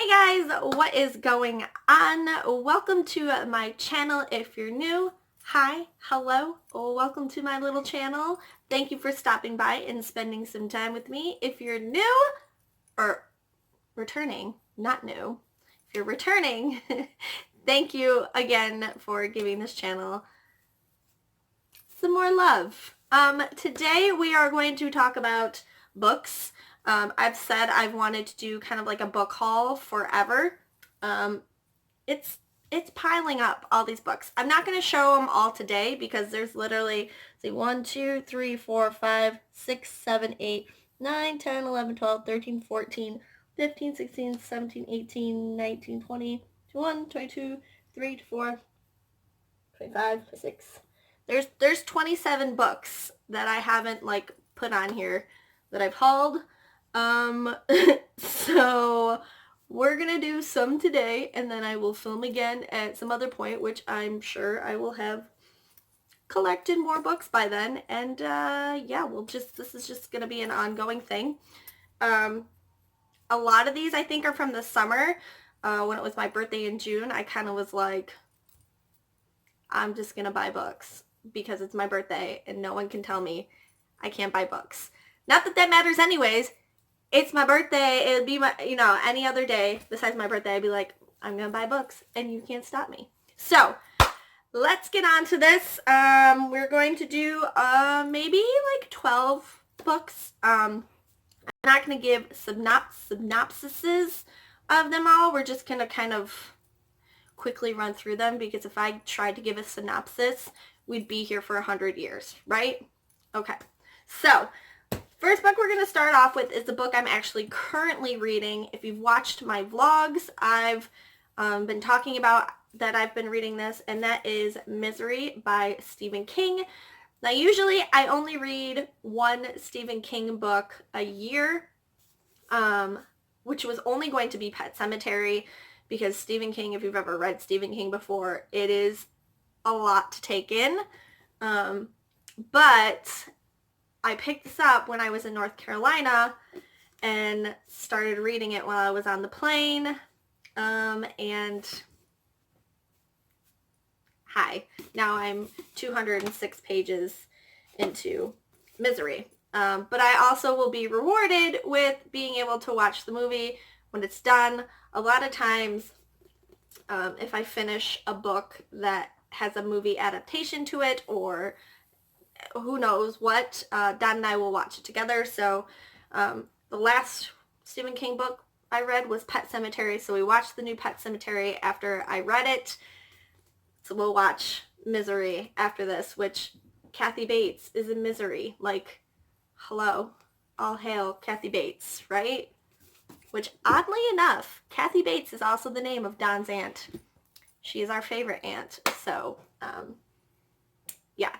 Hey guys, what is going on? Welcome to my channel if you're new. Hi, hello, welcome to my little channel. Thank you for stopping by and spending some time with me. If you're new or returning, not new, if you're returning, thank you again for giving this channel some more love. Today we are going to talk about books. I've said I've wanted to do kind of like a book haul forever. It's piling up, all these books. I'm not going to show them all today because there's literally, say, 1, 2, 3, 4, 5, 6, 7, 8, 9, 10, 11, 12, 13, 14, 15, 16, 17, 18, 19, 20, 21, 22, 3, 4, 25, 6. There's 27 books that I haven't like put on here that I've hauled. So we're gonna do some today and then I will film again at some other point, which I'm sure I will have collected more books by then. And yeah, this is just gonna be an ongoing thing. A lot of these I think are from the summer. When it was my birthday in June, I kind of was like, I'm just gonna buy books because it's my birthday and no one can tell me I can't buy books. Not that that matters anyways. It's my birthday. It would be my, any other day besides my birthday, I'd be like, I'm going to buy books and you can't stop me. So let's get on to this. We're going to do maybe like 12 books. I'm not going to give synopsises of them all. We're just going to kind of quickly run through them because if I tried to give a synopsis, we'd be here for 100 years, right? Okay. So first book we're going to start off with is the book I'm actually currently reading. If you've watched my vlogs, I've been talking about that I've been reading this, and that is Misery by Stephen King. Now, usually I only read one Stephen King book a year, which was only going to be Pet Sematary, because Stephen King, if you've ever read Stephen King before, it is a lot to take in. But I picked this up when I was in North Carolina and started reading it while I was on the plane. And now I'm 206 pages into Misery. But I also will be rewarded with being able to watch the movie when it's done. A lot of times, if I finish a book that has a movie adaptation to it, or who knows what, Dad and I will watch it together. So the last Stephen King book I read was Pet Sematary, so we watched the new Pet Sematary after I read it. So we'll watch Misery after this, which Kathy Bates is in Misery. Like, hello, all hail Kathy Bates, right? Which, oddly enough, Kathy Bates is also the name of Don's aunt. She is our favorite aunt. So, yeah.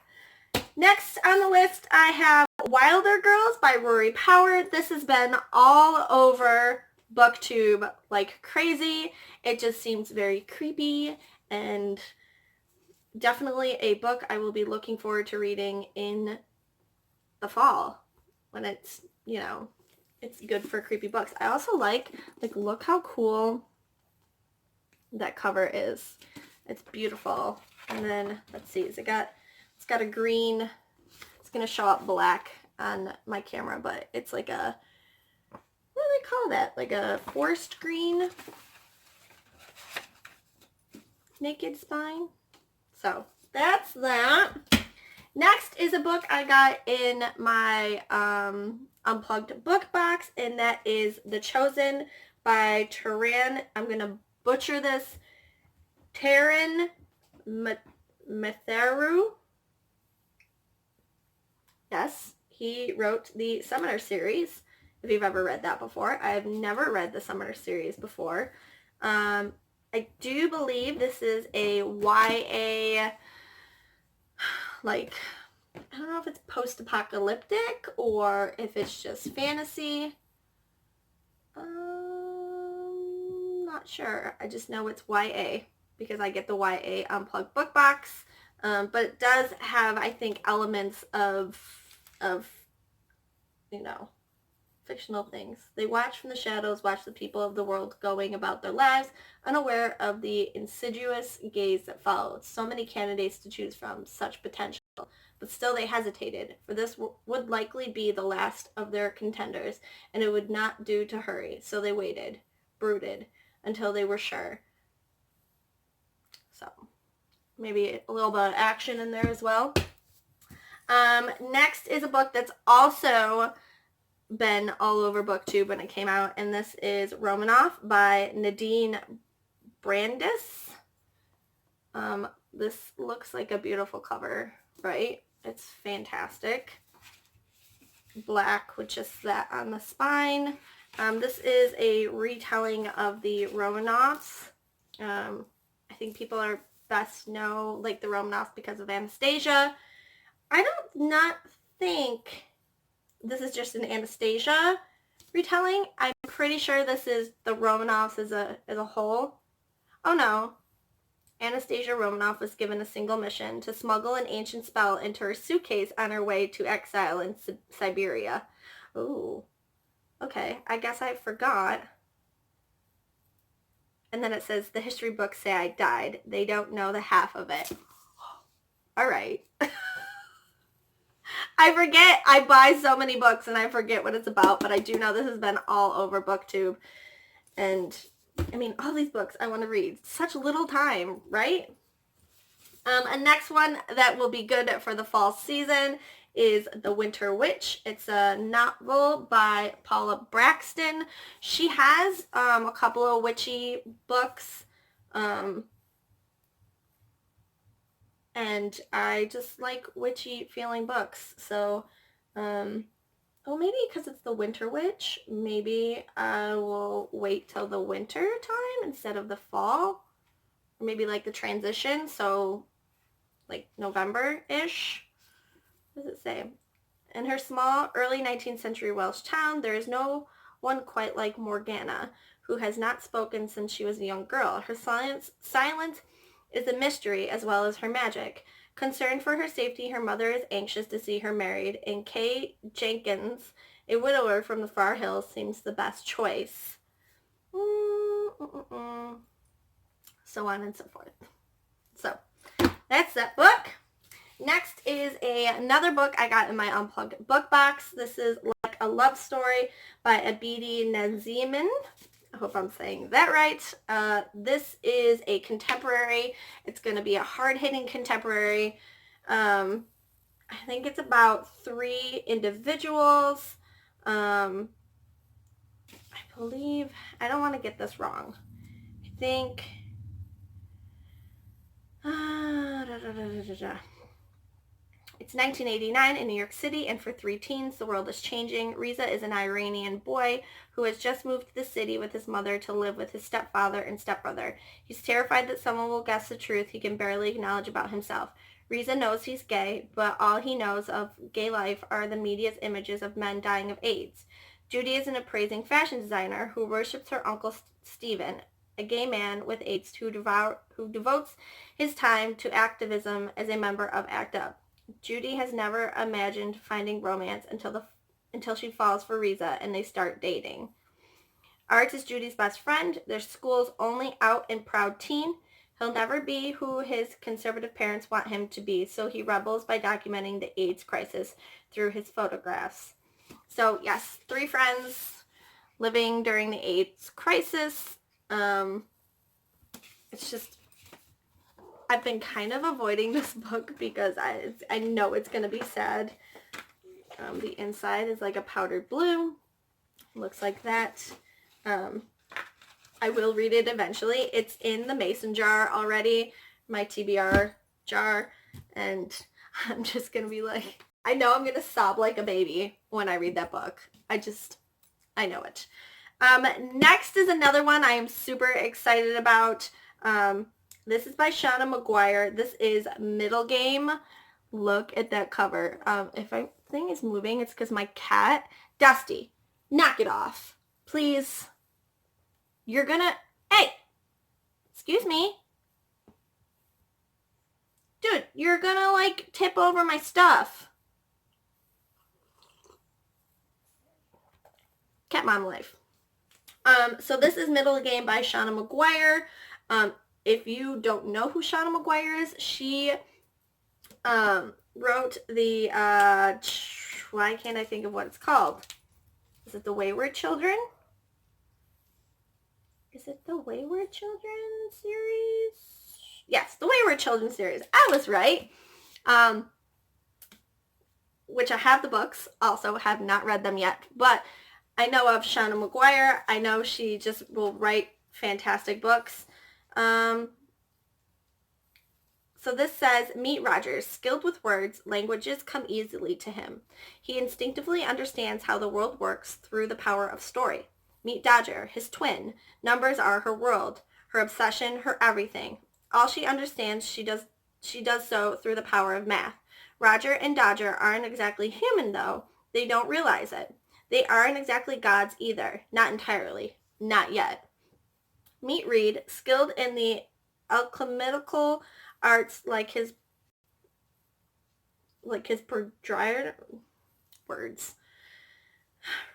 Next on the list, I have Wilder Girls by Rory Power. This has been all over BookTube like crazy. It just seems very creepy and definitely a book I will be looking forward to reading in the fall when it's, it's good for creepy books. I also like look how cool that cover is. It's beautiful. And then, let's see, it's got a green, it's going to show up black on my camera, but it's like a, what do they call that? Like a forest green naked spine. So that's that. Next is a book I got in my Unplugged book box, and that is The Chosen by Taran. I'm going to butcher this. Taran Matharu. Yes, he wrote the Summoner series, if you've ever read that before. I've never read the Summoner series before. I do believe this is a YA, I don't know if it's post-apocalyptic or if it's just fantasy. Not sure. I just know it's YA because I get the YA Unplugged book box. But it does have, I think, elements of fictional things. They watch from the shadows, watch the people of the world going about their lives, unaware of the insidious gaze that followed. So many candidates to choose from, such potential. But still they hesitated, for this would likely be the last of their contenders, and it would not do to hurry. So they waited, brooded, until they were sure. So maybe a little bit of action in there as well. Next is a book that's also been all over BookTube when it came out, and this is Romanoff by Nadine Brandis. This looks like a beautiful cover, right? It's fantastic. Black with just that on the spine. This is a retelling of the Romanoffs. I think people are best know like the Romanoffs because of Anastasia. I don't not think this is just an Anastasia retelling. I'm pretty sure this is the Romanoffs as a whole. Oh no. Anastasia Romanoff was given a single mission: to smuggle an ancient spell into her suitcase on her way to exile in Siberia. Ooh. Okay, I guess I forgot. And then it says, the history books say I died. They don't know the half of it. All right. I forget. I buy so many books and I forget what it's about, but I do know this has been all over BookTube. And I mean, all these books I want to read. Such little time, right? A next one that will be good for the fall season is The Winter Witch. It's a novel by Paula Braxton. She has a couple of witchy books. And I just like witchy feeling books. So, oh, maybe because it's the Winter Witch, maybe I will wait till the winter time instead of the fall. Or maybe like the transition, so like November-ish. What does it say? In her small, early 19th century Welsh town, there is no one quite like Morgana, who has not spoken since she was a young girl. Her silence is a mystery as well as her magic. Concerned for her safety, her mother is anxious to see her married, and Kay Jenkins, a widower from the far hills, seems the best choice. So on and so forth. So, that's that book. Next is another book I got in my Unplugged book box. This is Like a Love Story by Abidi Nazimin. I hope I'm saying that right. This is a contemporary. It's going to be a hard-hitting contemporary. I think it's about 3 individuals. I believe, I don't want to get this wrong. I think, it's 1989 in New York City, and for 3 teens, the world is changing. Riza is an Iranian boy who has just moved to the city with his mother to live with his stepfather and stepbrother. He's terrified that someone will guess the truth he can barely acknowledge about himself. Riza knows he's gay, but all he knows of gay life are the media's images of men dying of AIDS. Judy is an appraising fashion designer who worships her uncle Stephen, a gay man with AIDS who devotes his time to activism as a member of ACT UP. Judy has never imagined finding romance until she falls for Riza and they start dating. Art is Judy's best friend, their school's only out and proud teen. He'll never be who his conservative parents want him to be, so he rebels by documenting the AIDS crisis through his photographs. So yes, 3 friends living during the AIDS crisis. It's just, I've been kind of avoiding this book because I know it's going to be sad. The inside is like a powdered blue. Looks like that. I will read it eventually. It's in the mason jar already, my TBR jar, and I'm just going to be like, I know I'm going to sob like a baby when I read that book. I know it. Next is another one I am super excited about. This is by Shauna McGuire. This is Middle Game. Look at that cover. If my thing is moving, it's because my cat, Dusty, knock it off. Please. You're gonna, hey, excuse me. Dude, you're gonna like tip over my stuff. cat mom life. So this is Middle Game by Shauna McGuire. If you don't know who Shauna McGuire is, she wrote the, why can't I think of what it's called? Is it The Wayward Children? Is it the Wayward Children series? Yes, the Wayward Children series. I was right. Which I have the books, also have not read them yet, but I know of Shauna McGuire. I know she just will write fantastic books. So this says, meet Rogers. Skilled with words, languages come easily to him. He instinctively understands how the world works through the power of story. Meet Dodger, his twin. Numbers are her world, her obsession, her everything. All she understands, she does so through the power of math. Roger and Dodger aren't exactly human, though. They don't realize it. They aren't exactly gods either. Not entirely. Not yet. Meet Reed, skilled in the alchemical arts like his words.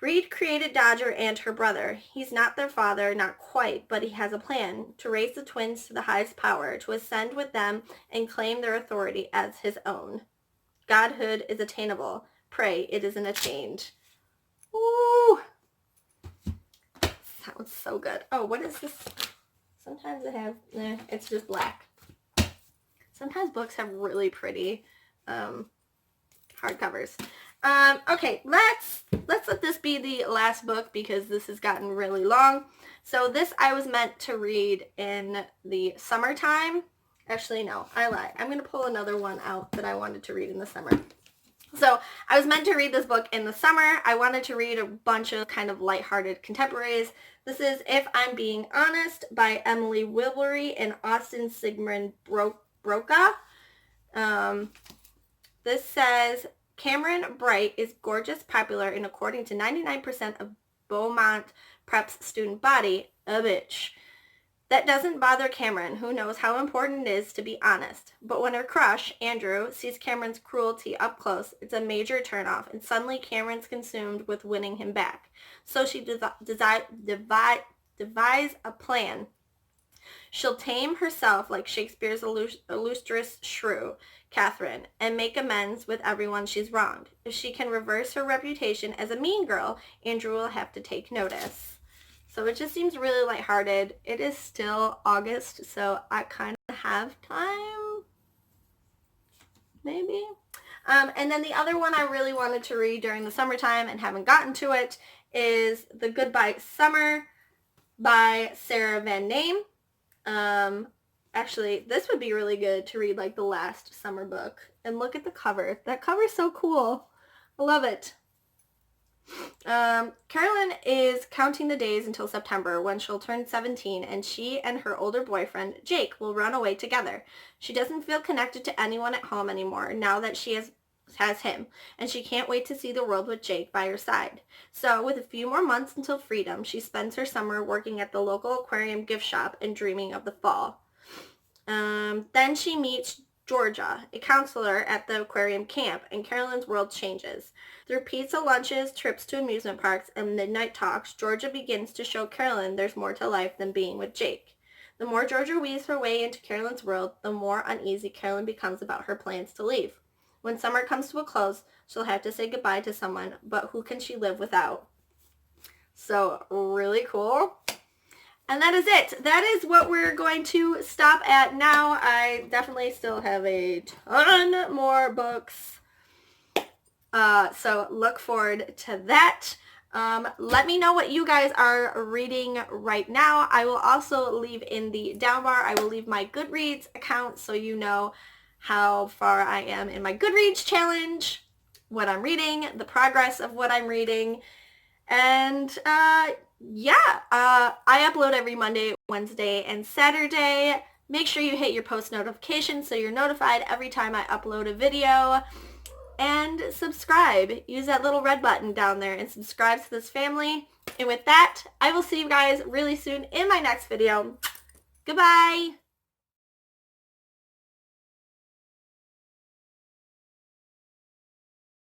Reed created Dodger and her brother. He's not their father, not quite, but he has a plan to raise the twins to the highest power, to ascend with them and claim their authority as his own. Godhood is attainable. Pray it isn't attained. Ooh! Sounds so good. Oh, what is this? Sometimes it has, it's just black. Sometimes books have really pretty hardcovers. Okay, let's let this be the last book because this has gotten really long. So this I was meant to read in the summertime. Actually, no, I lied. I'm going to pull another one out that I wanted to read in the summer. So I was meant to read this book in the summer. I wanted to read a bunch of kind of lighthearted contemporaries. This is If I'm Being Honest by Emily Wilbury and Austin Sigmund Broca. This says, Cameron Bright is gorgeous, popular, and according to 99% of Beaumont Prep's student body, a bitch. That doesn't bother Cameron, who knows how important it is to be honest. But when her crush, Andrew, sees Cameron's cruelty up close, it's a major turnoff, and suddenly Cameron's consumed with winning him back. So she devises a plan. She'll tame herself like Shakespeare's illustrious shrew, Catherine, and make amends with everyone she's wronged. If she can reverse her reputation as a mean girl, Andrew will have to take notice. So it just seems really lighthearted. It is still August, so I kind of have time, maybe. And then the other one I really wanted to read during the summertime and haven't gotten to it is The Goodbye Summer by Sarah Van Name. Actually, this would be really good to read like the last summer book. And look at the cover. That cover is so cool. I love it. Carolyn is counting the days until September when she'll turn 17 and she and her older boyfriend, Jake, will run away together. She doesn't feel connected to anyone at home anymore now that she has him, and she can't wait to see the world with Jake by her side. So, with a few more months until freedom, she spends her summer working at the local aquarium gift shop and dreaming of the fall. Then she meets Georgia, a counselor at the aquarium camp, and Carolyn's world changes. Through pizza lunches, trips to amusement parks, and midnight talks, Georgia begins to show Carolyn there's more to life than being with Jake. The more Georgia weaves her way into Carolyn's world, the more uneasy Carolyn becomes about her plans to leave. When summer comes to a close, she'll have to say goodbye to someone, but who can she live without? So, really cool. And that is it. That is what we're going to stop at now. I definitely still have a ton more books. So look forward to that. Let me know what you guys are reading right now. I will also leave in the down bar, I will leave my Goodreads account so you know how far I am in my Goodreads challenge, what I'm reading, the progress of what I'm reading. And I upload every Monday, Wednesday, and Saturday. Make sure you hit your post notifications so you're notified every time I upload a video. And subscribe. Use that little red button down there and subscribe to this family. And with that, I will see you guys really soon in my next video. Goodbye!